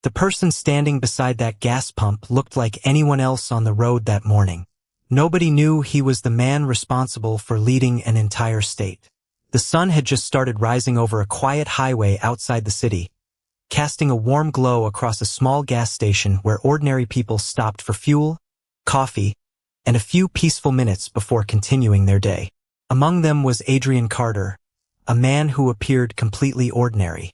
The person standing beside that gas pump looked like anyone else on the road that morning. Nobody knew he was the man responsible for leading an entire state. The sun had just started rising over a quiet highway outside the city, casting a warm glow across a small gas station where ordinary people stopped for fuel, coffee, and a few peaceful minutes before continuing their day. Among them was Adrian Carter, a man who appeared completely ordinary.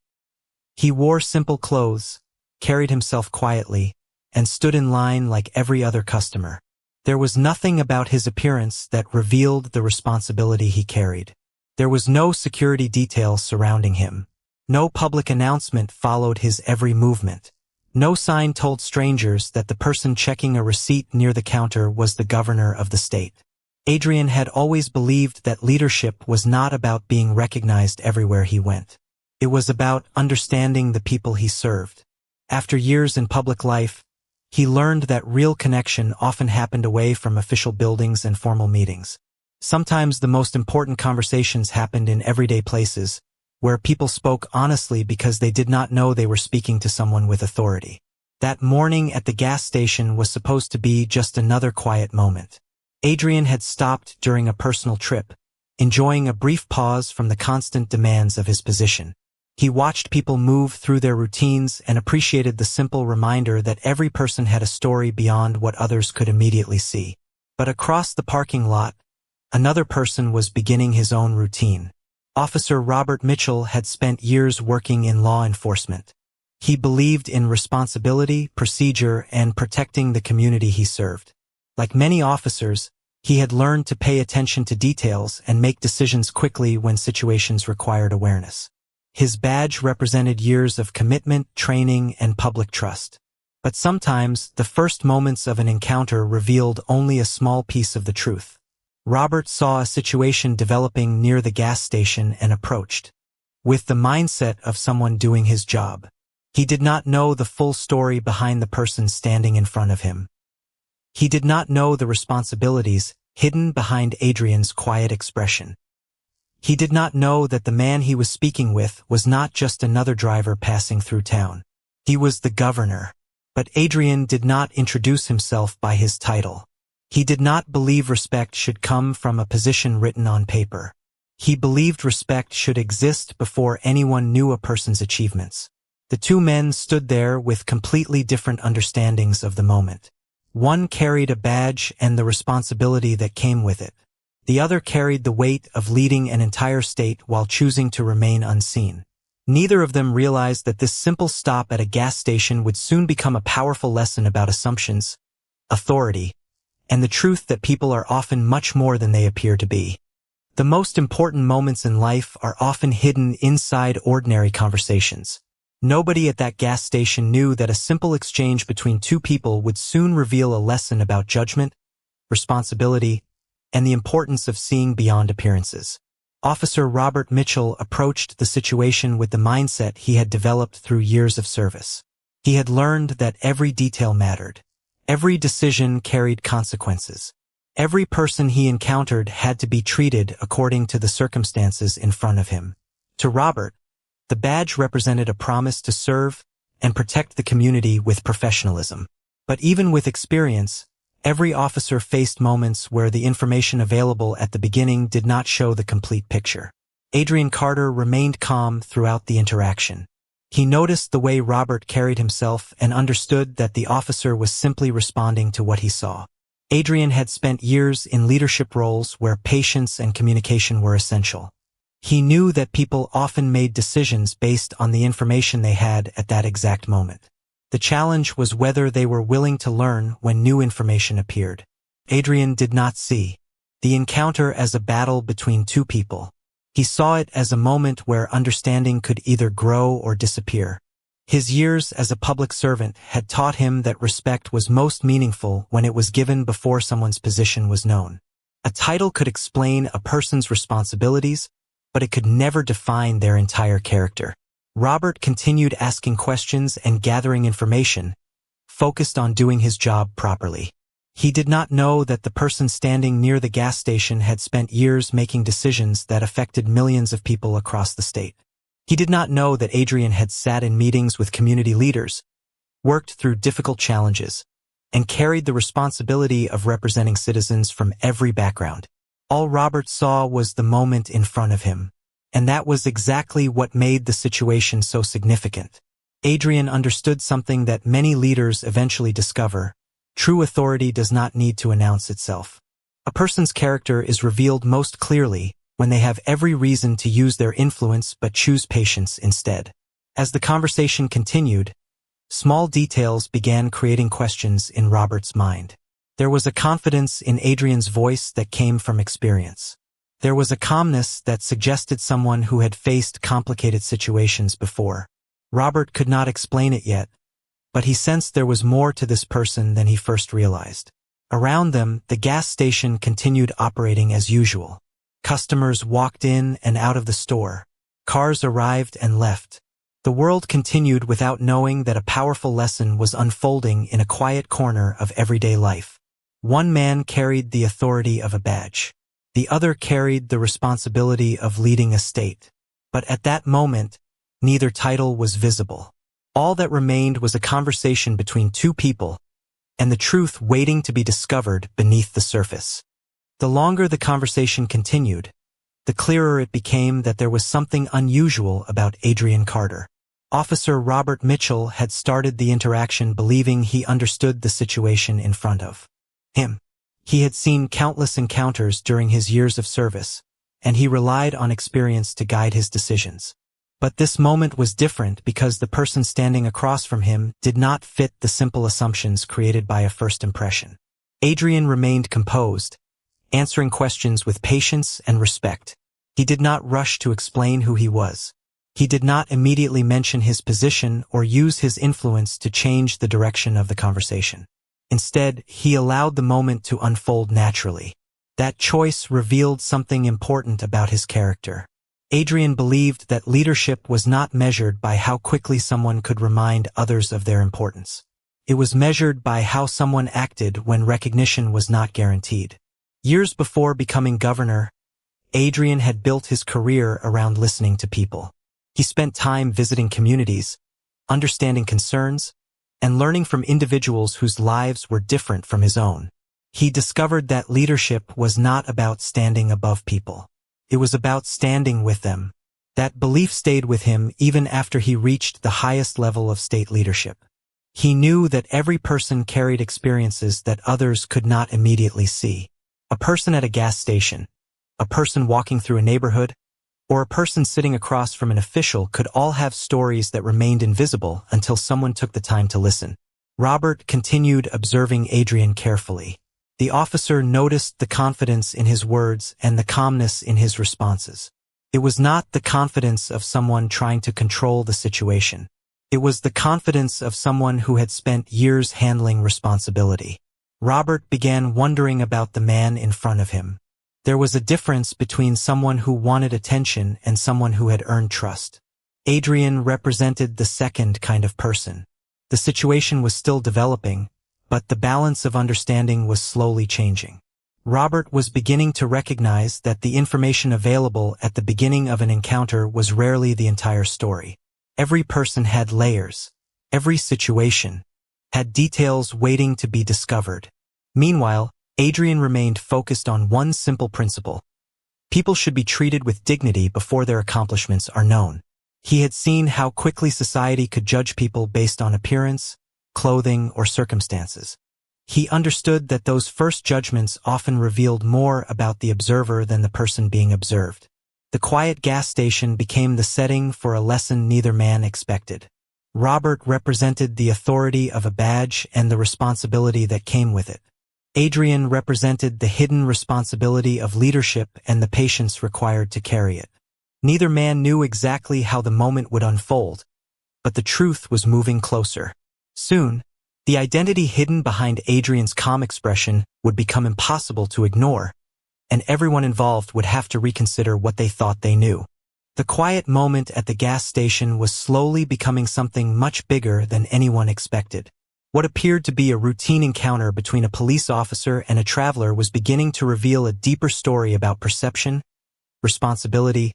He wore simple clothes, carried himself quietly, and stood in line like every other customer. There was nothing about his appearance that revealed the responsibility he carried. There was no security detail surrounding him. No public announcement followed his every movement. No sign told strangers that the person checking a receipt near the counter was the governor of the state. Adrian had always believed that leadership was not about being recognized everywhere he went. It was about understanding the people he served. After years in public life, he learned that real connection often happened away from official buildings and formal meetings. Sometimes the most important conversations happened in everyday places, where people spoke honestly because they did not know they were speaking to someone with authority. That morning at the gas station was supposed to be just another quiet moment. Adrian had stopped during a personal trip, enjoying a brief pause from the constant demands of his position. He watched people move through their routines and appreciated the simple reminder that every person had a story beyond what others could immediately see. But across the parking lot, another person was beginning his own routine. Officer Robert Mitchell had spent years working in law enforcement. He believed in responsibility, procedure, and protecting the community he served. Like many officers, he had learned to pay attention to details and make decisions quickly when situations required awareness. His badge represented years of commitment, training, and public trust. But sometimes, the first moments of an encounter revealed only a small piece of the truth. Robert saw a situation developing near the gas station and approached, with the mindset of someone doing his job. He did not know the full story behind the person standing in front of him. He did not know the responsibilities hidden behind Adrian's quiet expression. He did not know that the man he was speaking with was not just another driver passing through town. He was the governor. But Adrian did not introduce himself by his title. He did not believe respect should come from a position written on paper. He believed respect should exist before anyone knew a person's achievements. The two men stood there with completely different understandings of the moment. One carried a badge and the responsibility that came with it. The other carried the weight of leading an entire state while choosing to remain unseen. Neither of them realized that this simple stop at a gas station would soon become a powerful lesson about assumptions, authority, and the truth that people are often much more than they appear to be. The most important moments in life are often hidden inside ordinary conversations. Nobody at that gas station knew that a simple exchange between two people would soon reveal a lesson about judgment, responsibility, and the importance of seeing beyond appearances. Officer Robert Mitchell approached the situation with the mindset he had developed through years of service. He had learned that every detail mattered. Every decision carried consequences. Every person he encountered had to be treated according to the circumstances in front of him. To Robert, the badge represented a promise to serve and protect the community with professionalism. But even with experience, every officer faced moments where the information available at the beginning did not show the complete picture. Adrian Carter remained calm throughout the interaction. He noticed the way Robert carried himself and understood that the officer was simply responding to what he saw. Adrian had spent years in leadership roles where patience and communication were essential. He knew that people often made decisions based on the information they had at that exact moment. The challenge was whether they were willing to learn when new information appeared. Adrian did not see the encounter as a battle between two people. He saw it as a moment where understanding could either grow or disappear. His years as a public servant had taught him that respect was most meaningful when it was given before someone's position was known. A title could explain a person's responsibilities, but it could never define their entire character. Robert continued asking questions and gathering information, focused on doing his job properly. He did not know that the person standing near the gas station had spent years making decisions that affected millions of people across the state. He did not know that Adrian had sat in meetings with community leaders, worked through difficult challenges, and carried the responsibility of representing citizens from every background. All Robert saw was the moment in front of him, and that was exactly what made the situation so significant. Adrian understood something that many leaders eventually discover: true authority does not need to announce itself. A person's character is revealed most clearly when they have every reason to use their influence but choose patience instead. As the conversation continued, small details began creating questions in Robert's mind. There was a confidence in Adrian's voice that came from experience. There was a calmness that suggested someone who had faced complicated situations before. Robert could not explain it yet, but he sensed there was more to this person than he first realized. Around them, the gas station continued operating as usual. Customers walked in and out of the store. Cars arrived and left. The world continued without knowing that a powerful lesson was unfolding in a quiet corner of everyday life. One man carried the authority of a badge. The other carried the responsibility of leading a state. But at that moment, neither title was visible. All that remained was a conversation between two people, and the truth waiting to be discovered beneath the surface. The longer the conversation continued, the clearer it became that there was something unusual about Adrian Carter. Officer Robert Mitchell had started the interaction believing he understood the situation in front of him. He had seen countless encounters during his years of service, and he relied on experience to guide his decisions. But this moment was different because the person standing across from him did not fit the simple assumptions created by a first impression. Adrian remained composed, answering questions with patience and respect. He did not rush to explain who he was. He did not immediately mention his position or use his influence to change the direction of the conversation. Instead, he allowed the moment to unfold naturally. That choice revealed something important about his character. Adrian believed that leadership was not measured by how quickly someone could remind others of their importance. It was measured by how someone acted when recognition was not guaranteed. Years before becoming governor, Adrian had built his career around listening to people. He spent time visiting communities, understanding concerns, and learning from individuals whose lives were different from his own. He discovered that leadership was not about standing above people. It was about standing with them. That belief stayed with him even after he reached the highest level of state leadership. He knew that every person carried experiences that others could not immediately see. A person at a gas station, a person walking through a neighborhood, or a person sitting across from an official could all have stories that remained invisible until someone took the time to listen. Robert continued observing Adrian carefully. The officer noticed the confidence in his words and the calmness in his responses. It was not the confidence of someone trying to control the situation. It was the confidence of someone who had spent years handling responsibility. Robert began wondering about the man in front of him. There was a difference between someone who wanted attention and someone who had earned trust. Adrian represented the second kind of person. The situation was still developing, but the balance of understanding was slowly changing. Robert was beginning to recognize that the information available at the beginning of an encounter was rarely the entire story. Every person had layers. Every situation had details waiting to be discovered. Meanwhile, Adrian remained focused on one simple principle. People should be treated with dignity before their accomplishments are known. He had seen how quickly society could judge people based on appearance, clothing, or circumstances. He understood that those first judgments often revealed more about the observer than the person being observed. The quiet gas station became the setting for a lesson neither man expected. Robert represented the authority of a badge and the responsibility that came with it. Adrian represented the hidden responsibility of leadership and the patience required to carry it. Neither man knew exactly how the moment would unfold, but the truth was moving closer. Soon, the identity hidden behind Adrian's calm expression would become impossible to ignore, and everyone involved would have to reconsider what they thought they knew. The quiet moment at the gas station was slowly becoming something much bigger than anyone expected. What appeared to be a routine encounter between a police officer and a traveler was beginning to reveal a deeper story about perception, responsibility,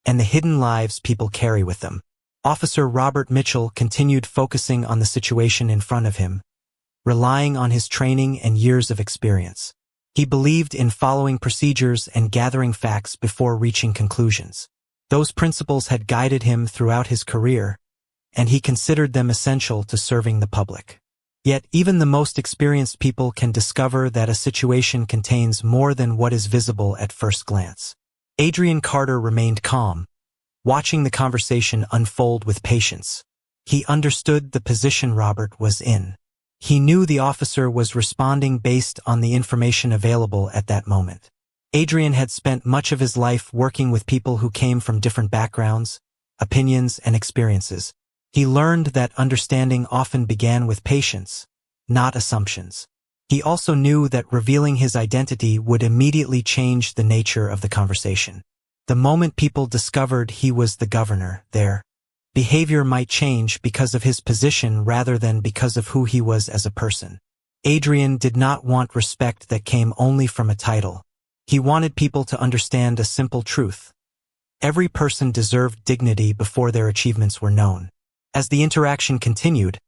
and the hidden lives people carry with them. Officer Robert Mitchell continued focusing on the situation in front of him, relying on his training and years of experience. He believed in following procedures and gathering facts before reaching conclusions. Those principles had guided him throughout his career, and he considered them essential to serving the public. Yet even the most experienced people can discover that a situation contains more than what is visible at first glance. Adrian Carter remained calm, watching the conversation unfold with patience. He understood the position Robert was in. He knew the officer was responding based on the information available at that moment. Adrian had spent much of his life working with people who came from different backgrounds, opinions, and experiences. He learned that understanding often began with patience, not assumptions. He also knew that revealing his identity would immediately change the nature of the conversation. The moment people discovered he was the governor, their behavior might change because of his position rather than because of who he was as a person. Adrian did not want respect that came only from a title. He wanted people to understand a simple truth. Every person deserved dignity before their achievements were known. As the interaction continued,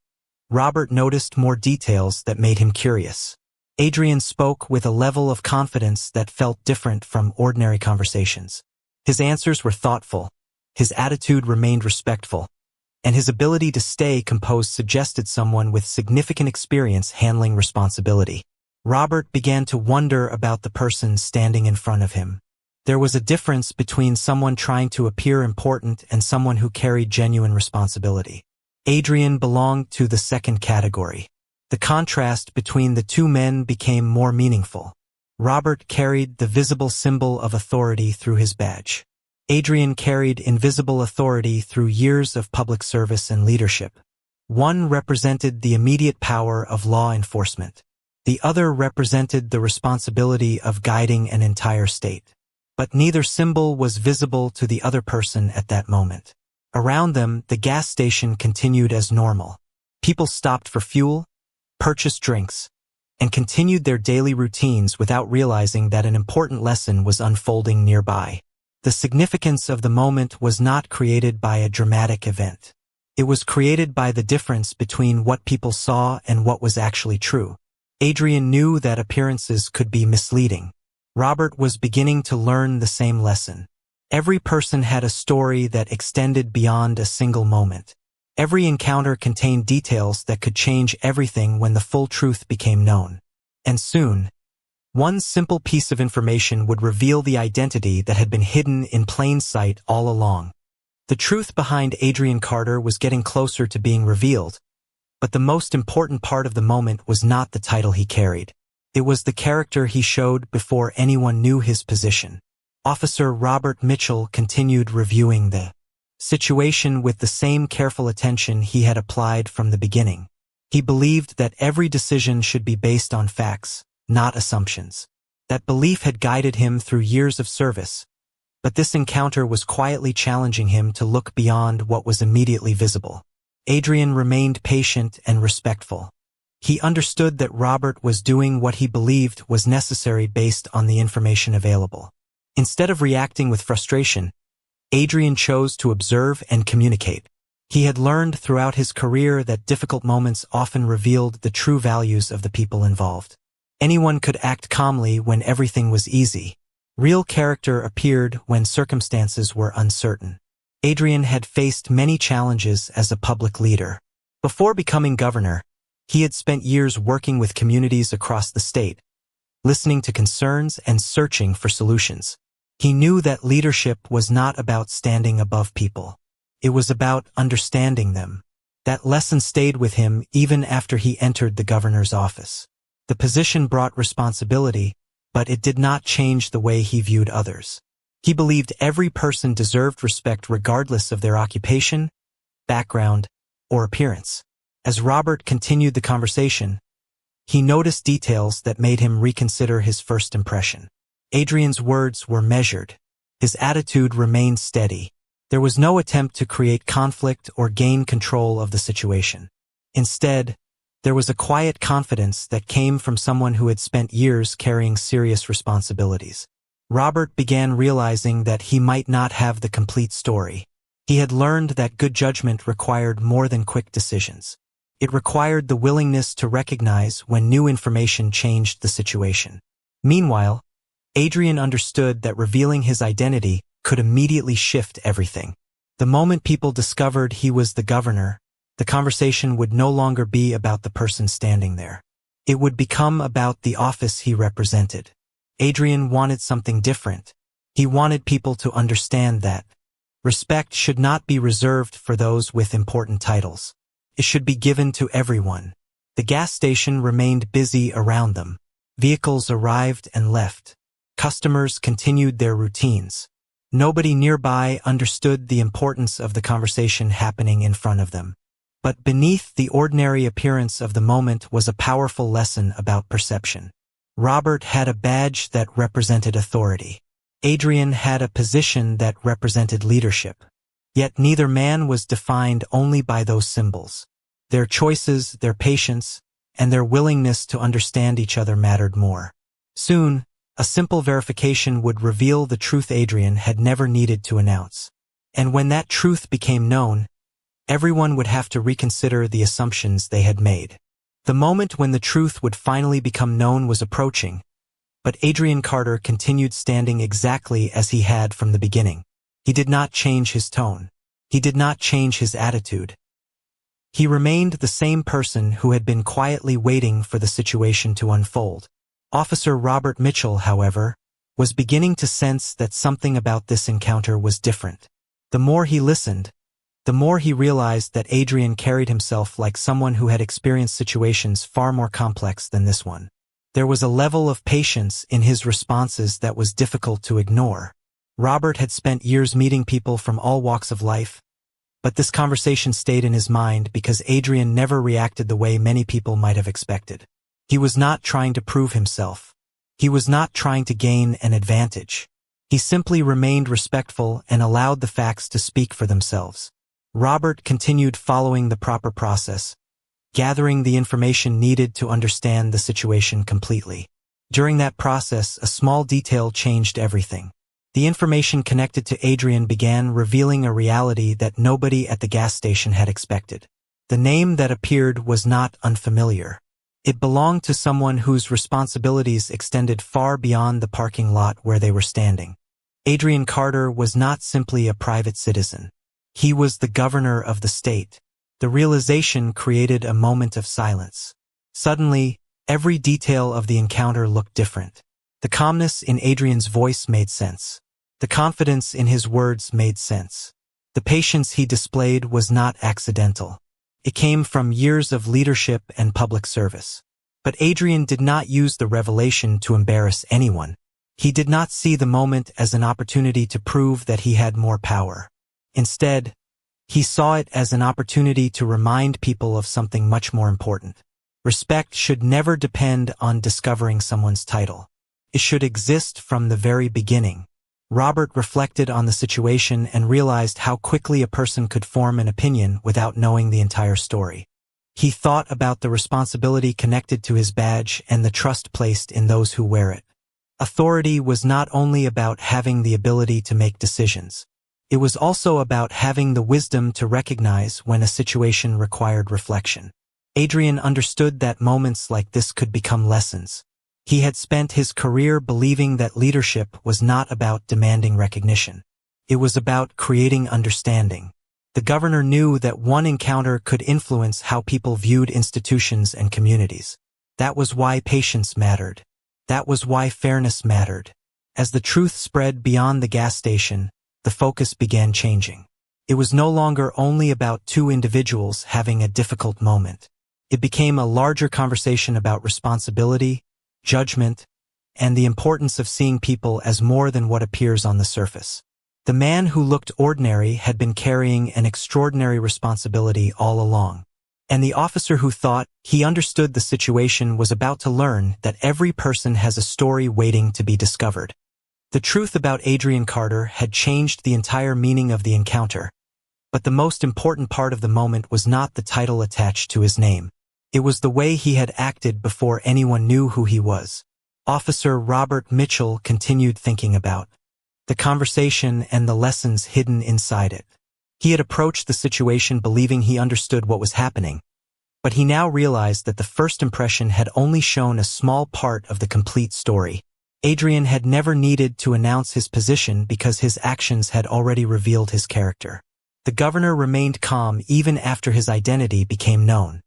Robert noticed more details that made him curious. Adrian spoke with a level of confidence that felt different from ordinary conversations. His answers were thoughtful, his attitude remained respectful, and his ability to stay composed suggested someone with significant experience handling responsibility. Robert began to wonder about the person standing in front of him. There was a difference between someone trying to appear important and someone who carried genuine responsibility. Adrian belonged to the second category. The contrast between the two men became more meaningful. Robert carried the visible symbol of authority through his badge. Adrian carried invisible authority through years of public service and leadership. One represented the immediate power of law enforcement. The other represented the responsibility of guiding an entire state. But neither symbol was visible to the other person at that moment. Around them, the gas station continued as normal. People stopped for fuel, purchased drinks, and continued their daily routines without realizing that an important lesson was unfolding nearby. The significance of the moment was not created by a dramatic event. It was created by the difference between what people saw and what was actually true. Adrian knew that appearances could be misleading. Robert was beginning to learn the same lesson. Every person had a story that extended beyond a single moment. Every encounter contained details that could change everything when the full truth became known. And soon, one simple piece of information would reveal the identity that had been hidden in plain sight all along. The truth behind Adrian Carter was getting closer to being revealed, but the most important part of the moment was not the title he carried. It was the character he showed before anyone knew his position. Officer Robert Mitchell continued reviewing the situation with the same careful attention he had applied from the beginning. He believed that every decision should be based on facts, not assumptions. That belief had guided him through years of service, but this encounter was quietly challenging him to look beyond what was immediately visible. Adrian remained patient and respectful. He understood that Robert was doing what he believed was necessary based on the information available. Instead of reacting with frustration, Adrian chose to observe and communicate. He had learned throughout his career that difficult moments often revealed the true values of the people involved. Anyone could act calmly when everything was easy. Real character appeared when circumstances were uncertain. Adrian had faced many challenges as a public leader. Before becoming governor, he had spent years working with communities across the state, listening to concerns and searching for solutions. He knew that leadership was not about standing above people. It was about understanding them. That lesson stayed with him even after he entered the governor's office. The position brought responsibility, but it did not change the way he viewed others. He believed every person deserved respect regardless of their occupation, background, or appearance. As Robert continued the conversation, he noticed details that made him reconsider his first impression. Adrian's words were measured. His attitude remained steady. There was no attempt to create conflict or gain control of the situation. Instead, there was a quiet confidence that came from someone who had spent years carrying serious responsibilities. Robert began realizing that he might not have the complete story. He had learned that good judgment required more than quick decisions. It required the willingness to recognize when new information changed the situation. Meanwhile, Adrian understood that revealing his identity could immediately shift everything. The moment people discovered he was the governor, the conversation would no longer be about the person standing there. It would become about the office he represented. Adrian wanted something different. He wanted people to understand that respect should not be reserved for those with important titles. It should be given to everyone. The gas station remained busy around them. Vehicles arrived and left. Customers continued their routines. Nobody nearby understood the importance of the conversation happening in front of them. But beneath the ordinary appearance of the moment was a powerful lesson about perception. Robert had a badge that represented authority. Adrian had a position that represented leadership. Yet neither man was defined only by those symbols. Their choices, their patience, and their willingness to understand each other mattered more. Soon, a simple verification would reveal the truth Adrian had never needed to announce. And when that truth became known, everyone would have to reconsider the assumptions they had made. The moment when the truth would finally become known was approaching, but Adrian Carter continued standing exactly as he had from the beginning. He did not change his tone. He did not change his attitude. He remained the same person who had been quietly waiting for the situation to unfold. Officer Robert Mitchell, however, was beginning to sense that something about this encounter was different. The more he listened, the more he realized that Adrian carried himself like someone who had experienced situations far more complex than this one. There was a level of patience in his responses that was difficult to ignore. Robert had spent years meeting people from all walks of life, but this conversation stayed in his mind because Adrian never reacted the way many people might have expected. He was not trying to prove himself. He was not trying to gain an advantage. He simply remained respectful and allowed the facts to speak for themselves. Robert continued following the proper process, gathering the information needed to understand the situation completely. During that process, a small detail changed everything. The information connected to Adrian began revealing a reality that nobody at the gas station had expected. The name that appeared was not unfamiliar. It belonged to someone whose responsibilities extended far beyond the parking lot where they were standing. Adrian Carter was not simply a private citizen. He was the governor of the state. The realization created a moment of silence. Suddenly, every detail of the encounter looked different. The calmness in Adrian's voice made sense. The confidence in his words made sense. The patience he displayed was not accidental. It came from years of leadership and public service. But Adrian did not use the revelation to embarrass anyone. He did not see the moment as an opportunity to prove that he had more power. Instead, he saw it as an opportunity to remind people of something much more important. Respect should never depend on discovering someone's title. It should exist from the very beginning. Robert reflected on the situation and realized how quickly a person could form an opinion without knowing the entire story. He thought about the responsibility connected to his badge and the trust placed in those who wear it. Authority was not only about having the ability to make decisions. It was also about having the wisdom to recognize when a situation required reflection. Adrian understood that moments like this could become lessons. He had spent his career believing that leadership was not about demanding recognition. It was about creating understanding. The governor knew that one encounter could influence how people viewed institutions and communities. That was why patience mattered. That was why fairness mattered. As the truth spread beyond the gas station, the focus began changing. It was no longer only about two individuals having a difficult moment. It became a larger conversation about responsibility, judgment, and the importance of seeing people as more than what appears on the surface. The man who looked ordinary had been carrying an extraordinary responsibility all along. And the officer who thought he understood the situation was about to learn that every person has a story waiting to be discovered. The truth about Adrian Carter had changed the entire meaning of the encounter, but the most important part of the moment was not the title attached to his name. It was the way he had acted before anyone knew who he was. Officer Robert Mitchell continued thinking about the conversation and the lessons hidden inside it. He had approached the situation believing he understood what was happening, but he now realized that the first impression had only shown a small part of the complete story. Adrian had never needed to announce his position because his actions had already revealed his character. The governor remained calm even after his identity became known.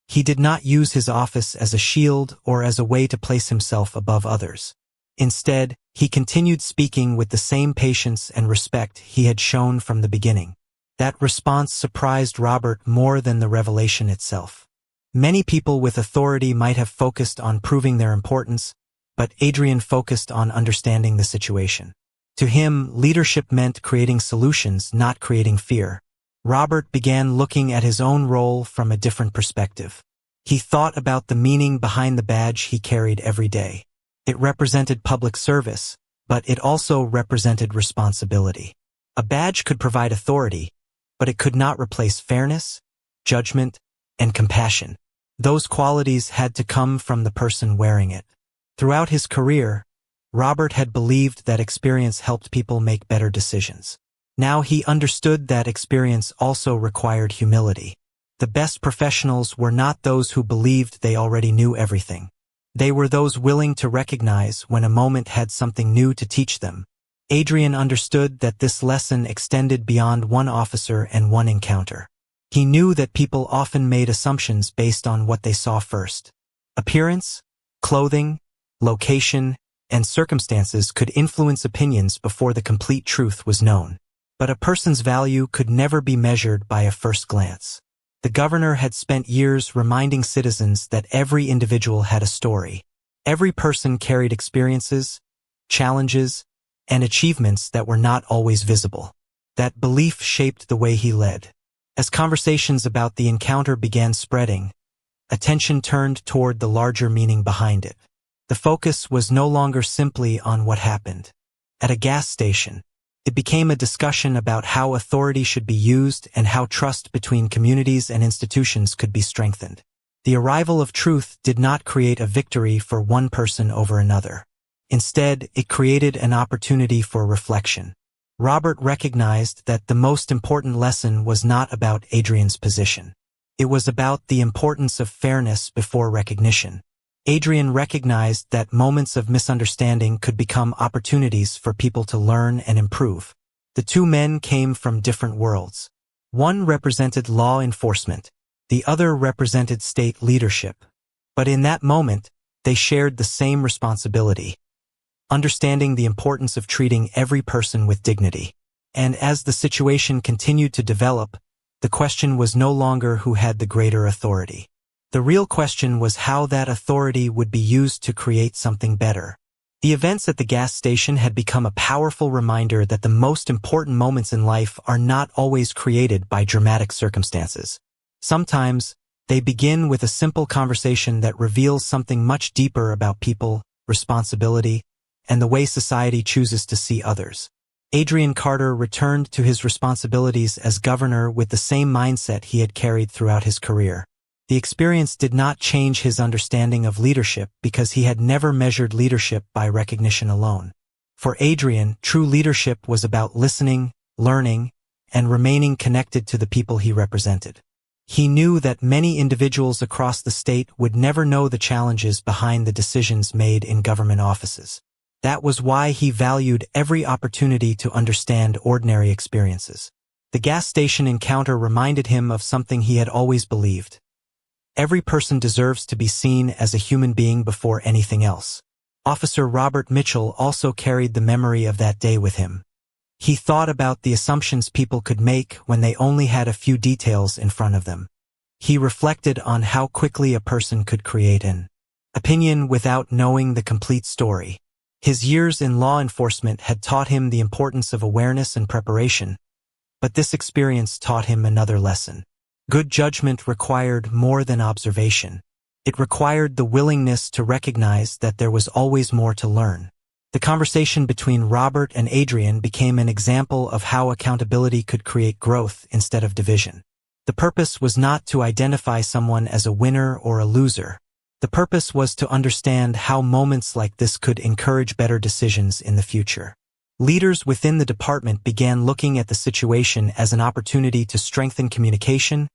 He did not use his office as a shield or as a way to place himself above others. Instead, he continued speaking with the same patience and respect he had shown from the beginning. That response surprised Robert more than the revelation itself. Many people with authority might have focused on proving their importance, but Adrian focused on understanding the situation. To him, leadership meant creating solutions, not creating fear. Robert began looking at his own role from a different perspective. He thought about the meaning behind the badge he carried every day. It represented public service, but it also represented responsibility. A badge could provide authority, but it could not replace fairness, judgment, and compassion. Those qualities had to come from the person wearing it. Throughout his career, Robert had believed that experience helped people make better decisions. Now he understood that experience also required humility. The best professionals were not those who believed they already knew everything. They were those willing to recognize when a moment had something new to teach them. Adrian understood that this lesson extended beyond one officer and one encounter. He knew that people often made assumptions based on what they saw first. Appearance, clothing, location, and circumstances could influence opinions before the complete truth was known. But a person's value could never be measured by a first glance. The governor had spent years reminding citizens that every individual had a story. Every person carried experiences, challenges, and achievements that were not always visible. That belief shaped the way he led. As conversations about the encounter began spreading, attention turned toward the larger meaning behind it. The focus was no longer simply on what happened. At a gas station, it became a discussion about how authority should be used and how trust between communities and institutions could be strengthened. The arrival of truth did not create a victory for one person over another. Instead, it created an opportunity for reflection. Robert recognized that the most important lesson was not about Adrian's position. It was about the importance of fairness before recognition. Adrian recognized that moments of misunderstanding could become opportunities for people to learn and improve. The two men came from different worlds. One represented law enforcement, the other represented state leadership. But in that moment, they shared the same responsibility, understanding the importance of treating every person with dignity. And as the situation continued to develop, the question was no longer who had the greater authority. The real question was how that authority would be used to create something better. The events at the gas station had become a powerful reminder that the most important moments in life are not always created by dramatic circumstances. Sometimes, they begin with a simple conversation that reveals something much deeper about people, responsibility, and the way society chooses to see others. Adrian Carter returned to his responsibilities as governor with the same mindset he had carried throughout his career. The experience did not change his understanding of leadership because he had never measured leadership by recognition alone. For Adrian, true leadership was about listening, learning, and remaining connected to the people he represented. He knew that many individuals across the state would never know the challenges behind the decisions made in government offices. That was why he valued every opportunity to understand ordinary experiences. The gas station encounter reminded him of something he had always believed. Every person deserves to be seen as a human being before anything else. Officer Robert Mitchell also carried the memory of that day with him. He thought about the assumptions people could make when they only had a few details in front of them. He reflected on how quickly a person could create an opinion without knowing the complete story. His years in law enforcement had taught him the importance of awareness and preparation, but this experience taught him another lesson. Good judgment required more than observation. It required the willingness to recognize that there was always more to learn. The conversation between Robert and Adrian became an example of how accountability could create growth instead of division. The purpose was not to identify someone as a winner or a loser. The purpose was to understand how moments like this could encourage better decisions in the future. Leaders within the department began looking at the situation as an opportunity to strengthen communication,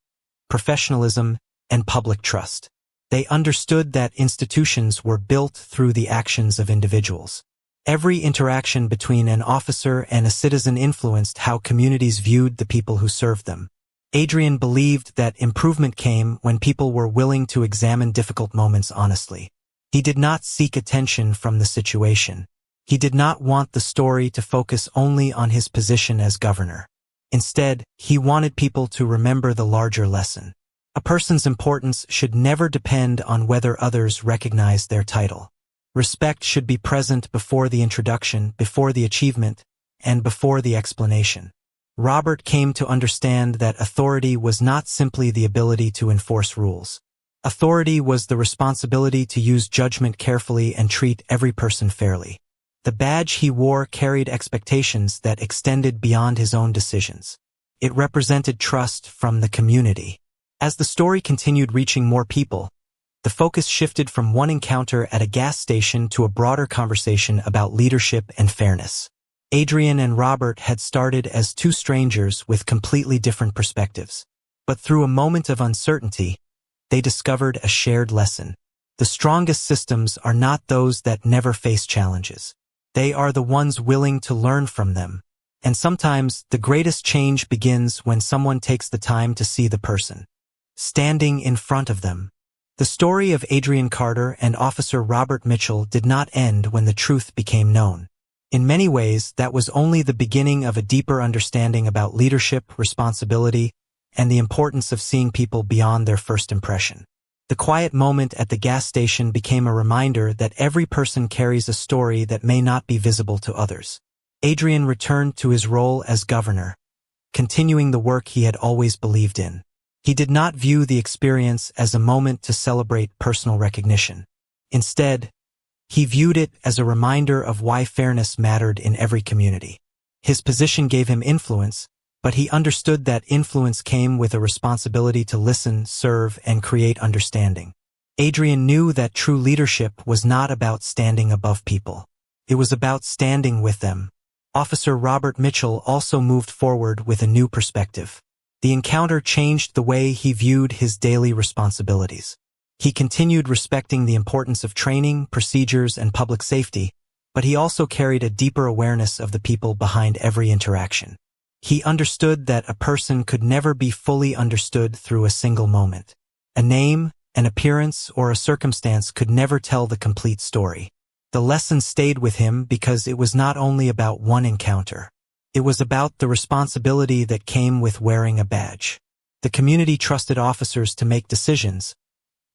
professionalism, and public trust. They understood that institutions were built through the actions of individuals. Every interaction between an officer and a citizen influenced how communities viewed the people who served them. Adrian believed that improvement came when people were willing to examine difficult moments honestly. He did not seek attention from the situation. He did not want the story to focus only on his position as governor. Instead, he wanted people to remember the larger lesson. A person's importance should never depend on whether others recognize their title. Respect should be present before the introduction, before the achievement, and before the explanation. Robert came to understand that authority was not simply the ability to enforce rules. Authority was the responsibility to use judgment carefully and treat every person fairly. The badge he wore carried expectations that extended beyond his own decisions. It represented trust from the community. As the story continued reaching more people, the focus shifted from one encounter at a gas station to a broader conversation about leadership and fairness. Adrian and Robert had started as two strangers with completely different perspectives. But through a moment of uncertainty, they discovered a shared lesson. The strongest systems are not those that never face challenges. They are the ones willing to learn from them. And sometimes the greatest change begins when someone takes the time to see the person standing in front of them. The story of Adrian Carter and Officer Robert Mitchell did not end when the truth became known. In many ways, that was only the beginning of a deeper understanding about leadership, responsibility, and the importance of seeing people beyond their first impression. The quiet moment at the gas station became a reminder that every person carries a story that may not be visible to others. Adrian returned to his role as governor, continuing the work he had always believed in. He did not view the experience as a moment to celebrate personal recognition. Instead, he viewed it as a reminder of why fairness mattered in every community. His position gave him influence, but he understood that influence came with a responsibility to listen, serve, and create understanding. Adrian knew that true leadership was not about standing above people. It was about standing with them. Officer Robert Mitchell also moved forward with a new perspective. The encounter changed the way he viewed his daily responsibilities. He continued respecting the importance of training, procedures, and public safety, but he also carried a deeper awareness of the people behind every interaction. He understood that a person could never be fully understood through a single moment. A name, an appearance, or a circumstance could never tell the complete story. The lesson stayed with him because it was not only about one encounter. It was about the responsibility that came with wearing a badge. The community trusted officers to make decisions,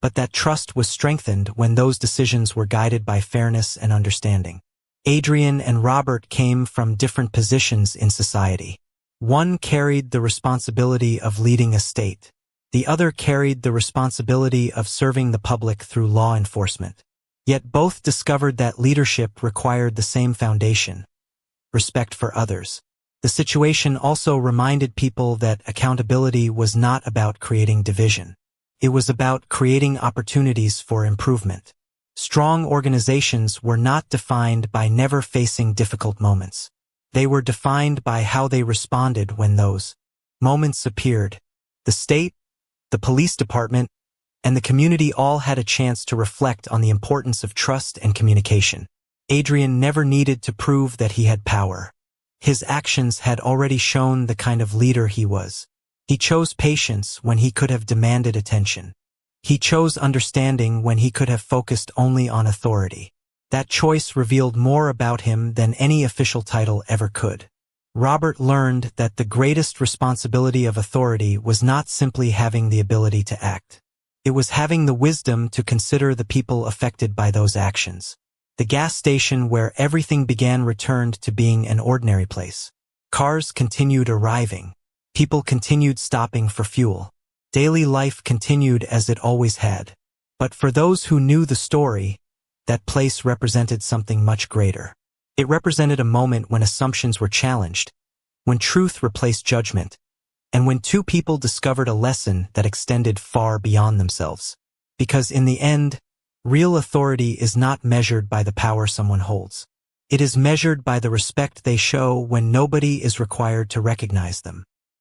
but that trust was strengthened when those decisions were guided by fairness and understanding. Adrian and Robert came from different positions in society. One carried the responsibility of leading a state. The other carried the responsibility of serving the public through law enforcement. Yet both discovered that leadership required the same foundation: respect for others. The situation also reminded people that accountability was not about creating division. It was about creating opportunities for improvement. Strong organizations were not defined by never facing difficult moments. They were defined by how they responded when those moments appeared. The state, the police department, and the community all had a chance to reflect on the importance of trust and communication. Adrian never needed to prove that he had power. His actions had already shown the kind of leader he was. He chose patience when he could have demanded attention. He chose understanding when he could have focused only on authority. That choice revealed more about him than any official title ever could. Robert learned that the greatest responsibility of authority was not simply having the ability to act. It was having the wisdom to consider the people affected by those actions. The gas station where everything began returned to being an ordinary place. Cars continued arriving. People continued stopping for fuel. Daily life continued as it always had. But for those who knew the story, that place represented something much greater. It represented a moment when assumptions were challenged, when truth replaced judgment, and when two people discovered a lesson that extended far beyond themselves. Because in the end, real authority is not measured by the power someone holds. It is measured by the respect they show when nobody is required to recognize them.